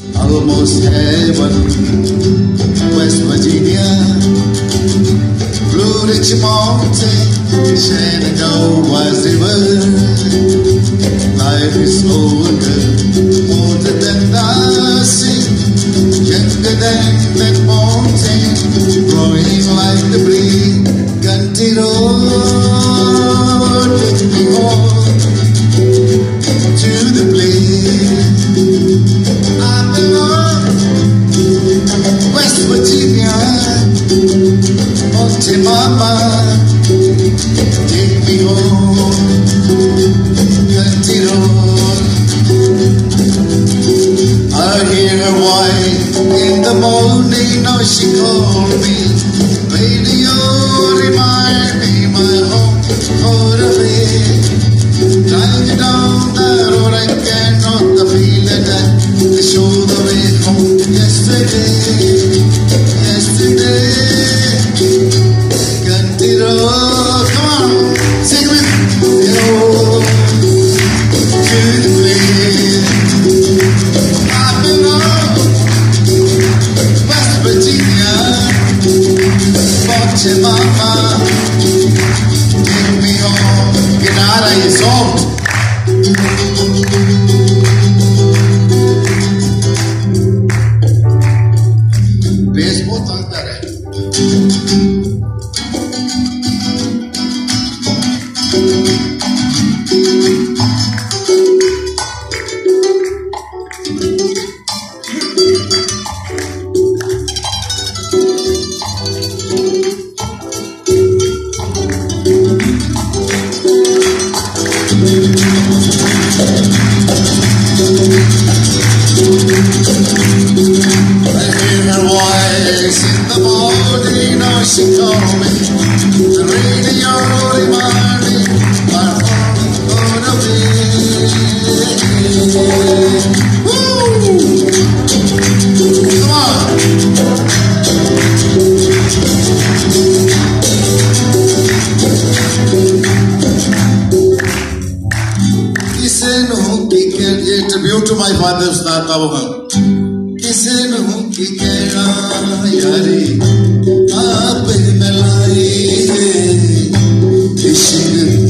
Almost heaven, West Virginia, Blue Ridge Mountain, Shenandoah River. Life is older than the sea, younger than that mountain, growing like the breeze. Country road, take me home to the place I belong. West Virginia, Monte Mama, take me home. Country road. I hear her whine in the morning, now she called me. Radio remind me my home far away. Driving down the road, I cannot feel it. They show the way home yesterday. Country road, come on, sing with me. To the place I belong, West Virginia, Monte Mama, take me home. Kinara is soft. Bass बहुत अंतर है. She called me, the radio reminded me my home gonna be. Woo! Come on! Kise nuh ki ye tribute to my father Ustad Babu Khan. Kise nuh ki kehna yari आप मिलाई इश्क